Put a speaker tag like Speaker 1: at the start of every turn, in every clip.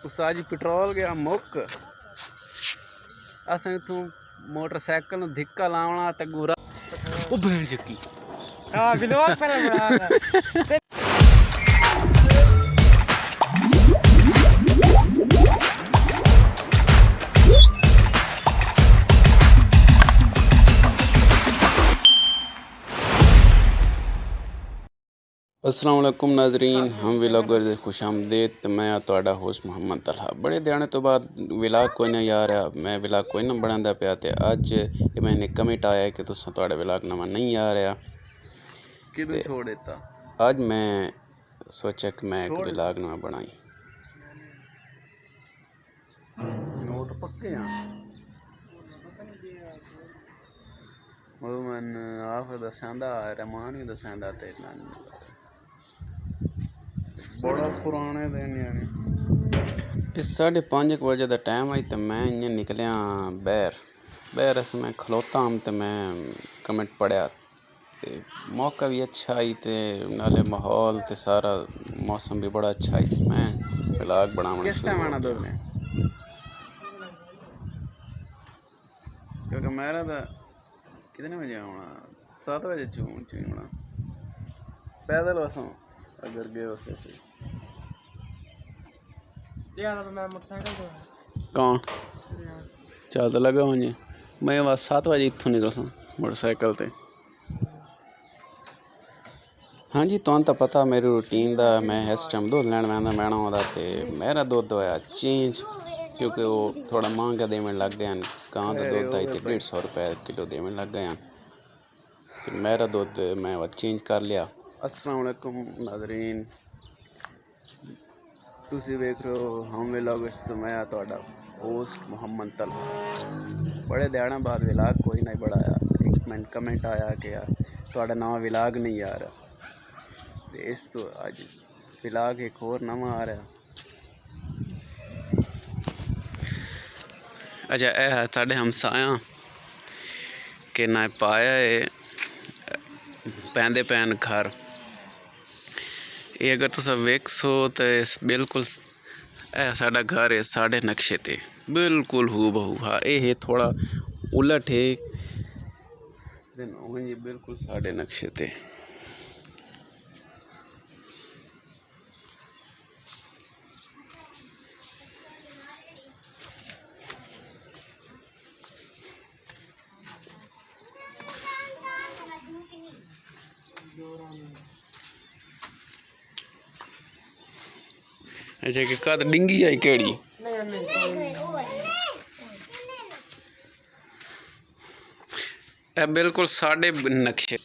Speaker 1: उस अज पेट्रोल गया मुक अस इथों मोटरसाइकिल धिक्का लावना ते गोरा ओ भेड़ जकी हां व्लॉग पहले अस्सलाम वालेकुम नाजरीन, हम व्लॉगर दे खुश आमदीद। तो मैं तुहाडा होस्ट मोहम्मद तलहा। बड़े ध्यान तो बाद व्लॉग कोई नहीं आ रहा, मैं व्लॉग कोई ना बनांदा पिया ते अज मैंने कमेंट आया कि तुसा तुहाडा व्लॉग नवा नहीं आ रहा कि छोड़ देता। अज मैं सोचा कि मैं एक व्लॉग नवा बनाई। वो तो पक्के हैं वो मन आप दसांदा रहमान ही दसांदा ते बड़ा पुराने दिन यानी इस 5:30 बजे का टाइम आई तो मैं इ'यां निकलिया बैर अस मैं खलोता हम तो मैं कमेंट पढ़िया ते मौका भी अच्छा आई ते नाले माहौल ते सारा मौसम भी बड़ा अच्छा आई। मैं व्लॉग बनाना शुरू हो गया क्योंकि मेरा तो कितने बजे आना 7 बजे चूना पैदल वसों अगर गए वैसे कौन चल तो लगा मुझे मैं बस 7 बजे इतों निकल सा मोटरसाइकिल ते। हाँ जी तुहानू तो पता मेरी रूटीन का मैं इस टाइम दुध लैन बहना होता तो मेरा दुध होया चेंज क्योंकि वो थोड़ा महंगा देवन लग गया। गां का दुध आई तो 150 रुपये किलो देवन लग गया तो मेरा दुध मैं वह चेंज कर लिया। अस्सलाम वालेकुम नाजरीन, तुसी वेख रहे हो हम व्लॉगर्स। मैं तुहाडा होस्ट मोहम्मद तलहा। बड़े दिनों बाद व्लॉग कोई नहीं बढ़ाया। एक मैंने कमेंट आया कि यार तुहाडा नवा व्लॉग नहीं आ रहा ते इस तो अज व्लॉग एक होर नवा आ रहा। अच्छा यह है साढ़े हमसाया के ना पाया है पैंदे पैन घर। ये अगर तुस वेखो तो बिल्कुल साडा घर है साढ़े नक्शे ते बिल्कुल हू बहू। हाँ ये थोड़ा उलट है बिल्कुल साढ़े नक्शे ते। अच्छा कि कद डिंगी आई केड़ी बिल्कुल साढ़े नक्शे।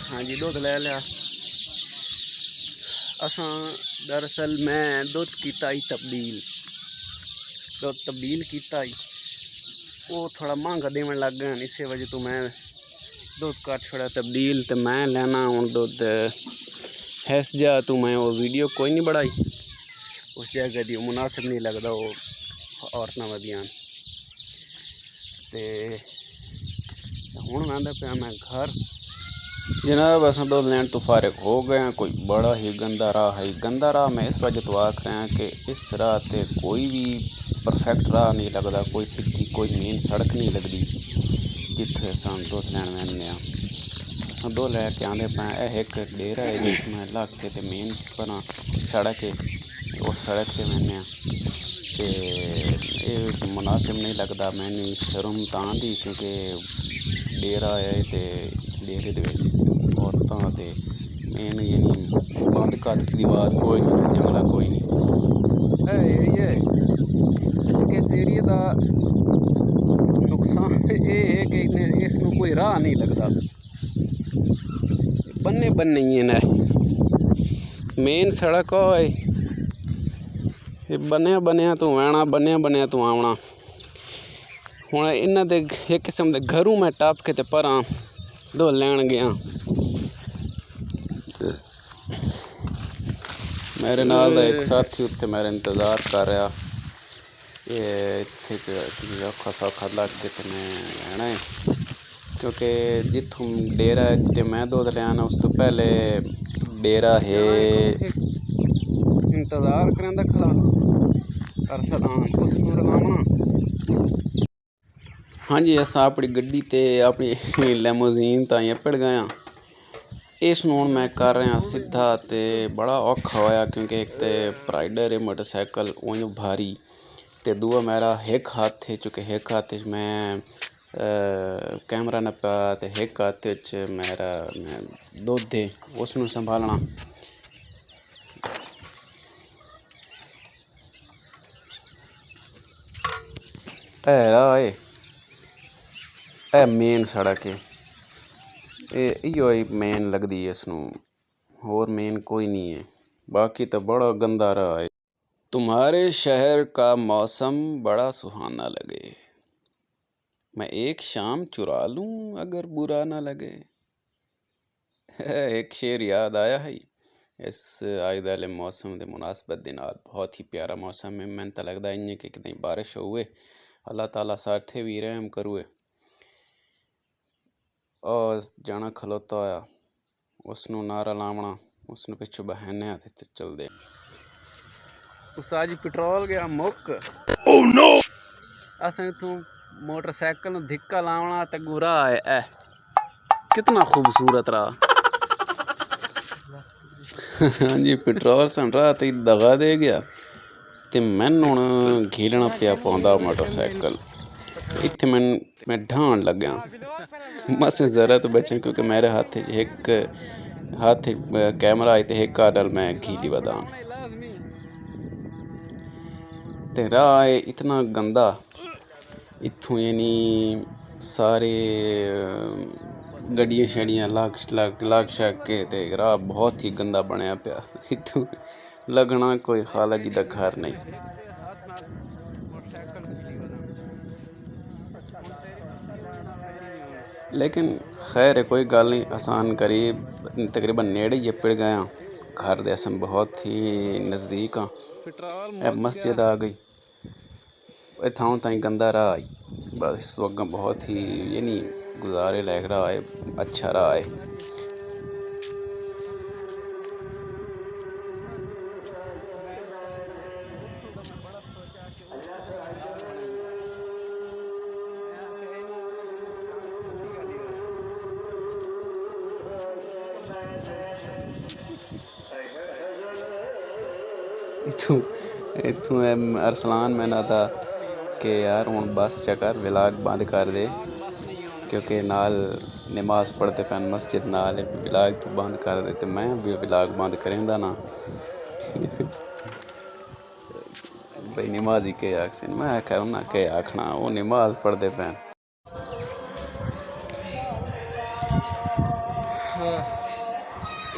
Speaker 1: हाँ जी दूध ले लिया असा। दरअसल मैं दूध किया तब्दील किया वो थोड़ा महंगा देवन लग गया इस वजह तो मैं दूध कर छोड़ा तब्दील। तो मैं लेना हूँ दूध हैस जा तो मैं वो वीडियो कोई नहीं बढ़ाई उस जगह की मुनासिब नहीं लगता वो औरतां वधियां ते हुण आंदा पिया मैं घर। जनाब अस दूध लैन तो फारिग हो गए। कोई बड़ा ही गंदा राह है। गंदा राह मैं इस वजह तो आख रहा कि इस राह ते कोई भी परफेक्ट राह नहीं लगता, कोई सीधी कोई मेन सड़क नहीं लगती जिथे अस दूध लैन वहने अस दूध लैके आंदे पे। एक डेरा है जिसमें लग के मेन पर सड़क है उस सड़क पर वहने ते ये मुनासिब नहीं लगता। मैंने शर्म तां दी क्योंकि डेरा है तो डेरे औरतां ते मेन यानी बंद कद की रिवाज कोई नहीं, जंगला कोई नहीं है। इस एरिए का नुकसान ये है कि इसमें कोई राह नहीं लगता। बन्ने बन्ने ही न मेन सड़क है बनिया बनिया तू आना बनिया बनिया तू आना। हुण इन्हां दे एक किस्म के घरों मैं टप के ते परां दूध लैन गया। मेरे नाल दा एक साथी उत्थे मेरा इंतज़ार कर रहा ये इत्थे औखा सौखा लग के ते मैं लैना है क्योंकि जित्थों डेरा है ते मैं दूध ले आना उस तो पहले डेरा है इंतजार करेंदा खड़ा अरसलान उस नूर लावना। हाँ जी असा अपनी गड्डी ते अपनी लैमोजीन ताईं अपड़ गए हाँ। इस नूं मैं कर रहा सीधा ते बड़ा औखा होया क्योंकि एक तो प्राइडर है मोटरसाइकिल उंज भारी ते दूआ मेरा एक हाथ चुके एक हाथ मैं कैमरा नप्पा ते एक हाथ मेरा दुध है उसनूं संभालना। ए मेन सड़क है इो ही मेन लगती है इसनूं और मेन कोई नहीं है बाकी तो बड़ा गंदा रहा है। तुम्हारे शहर का मौसम बड़ा सुहाना लगे मैं एक शाम चुरा लूं अगर बुरा ना लगे। एक शेर याद आया है इस आइद वाले मौसम के मुनासबत दे नाल बहुत ही प्यारा मौसम है। मैंने तो लगता है कि कितनी बारिश हुए अल्लाह ताला साठे भी रहम करुए। और जाना खलोता होया उसनूं नारा लावना उसनूं पिछू बहने ते चल दे। उस आज पेट्रोल गया मुक oh, no! असें इथों मोटरसाइकिल नूं धिक्का लावना ते गुरा है कितना खूबसूरत रहा। हाँ जी पेट्रोल सन रहा तो दगा दे गया ते मैनू हुण घीलना पिया पौंदा मोटरसाइकिल इत्थे मैं ढाण लग्या मस जरा तो बचे क्योंकि मेरे हाथ एक हाथ कैमरा आई ते एक काडल मैं घीली वदा ते राह इतना गंदा इत्थों यानी सारे गड्डियां शड़ियां लाग शक के ते राह बहुत ही गंदा बनया पिया इत्थों लगना कोई खाला जी दा घर नहीं। लेकिन खैर है कोई गल नहीं आसान करीब तकरीबन नेड़े ही पिड़ गए घर दे असम बहुत ही नज़दीक हाँ। मस्जिद आ गई इथां ताईं गंदा राह आई बस इस वक्त बहुत ही यानी गुजारे लायक रहा है अच्छा रहा है। इथों अरसलान मैंने था कि यार हूँ बस चकर विलाग बंद कर दे क्योंकि नाल नमाज पढ़ते पैन मस्जिद नाल विलाग तो बंद कर दे तो मैं भी विलाग बंद करेंदा ना भाई नमाज ही के आखसे मैं आख्या उन्हें के आखना वो नमाज पढ़ते पैन।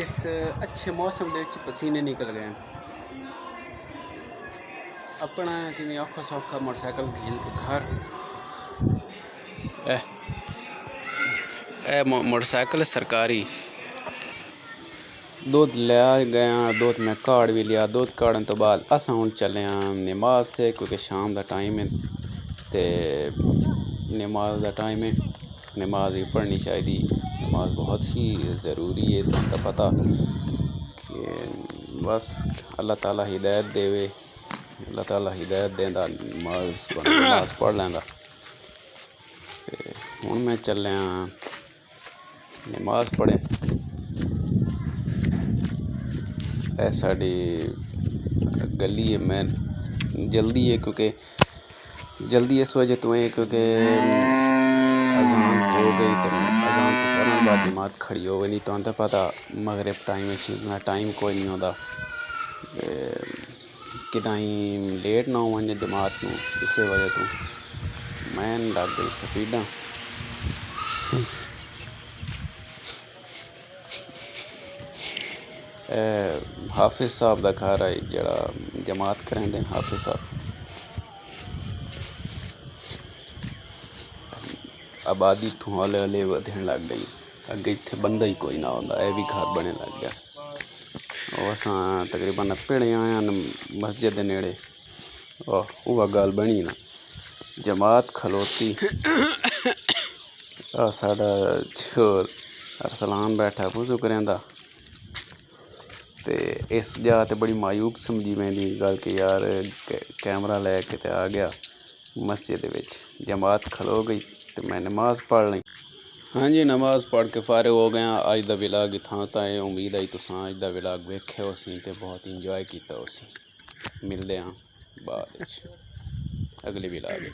Speaker 1: इस अच्छे मौसम के पसीने निकल गए अपना कि औखा सौखा मोटरसाइकिल घील के घर मोटरसाइकिल सरकारी दुध लिया गया दुध मैं काड़ भी लिया दुध काड़न तो बाद अस हूँ चले नमाज से क्योंकि शाम का टाइम है ते नमाज का टाइम है नमाज भी पढ़नी चाहिए नमाज बहुत ही ज़रूरी है तो पता कि बस अल्लाह ताला हिदायत देवे अल्लाह ताला हिदायत देंदा नमाज पढ़ लेंदा हूँ मैं चलिया नमाज पढ़े साड़ी गली है मैं जल्दी है क्योंकि जल्दी इस वजह तो है क्योंकि अजान हो गई तो अजान तो फौरन बाद जमात खड़ी हो गई नहीं तो पता मगरिब टाइम इतना टाइम कोई नहीं होता कि लेट ना हो जमात में इस वजह तो मैं लग गई स्पीडा हाफिज साहब का घर है जड़ा जमात करेंदे हाफिज साहब आबादी इतों हौले हौले वधन लग गई अगे इतने बंदा ही कोई ना होंदा यह भी घर बने लग गया और अस तकरीबन पेड़े आए मस्जिद के नेड़े वह गल बनी ना जमात खलोती साड़ा छोर अरसलान बैठा वज़ू करेंदा तो इस जगह तो बड़ी मायूब समझी मैंने गल कि यार कैमरा लैके तो आ गया मस्जिद विच जमात खलो गई तो मैं नमाज पढ़ ली। हाँ जी नमाज पढ़ के फारिग हो गया। अज का विलाग इत्थां ताईं उम्मीद है तुसां अज का विलाग वेख्या उसी ते बहुत इंजॉय किया उसी। मिलते हैं बाद अगले विलाग।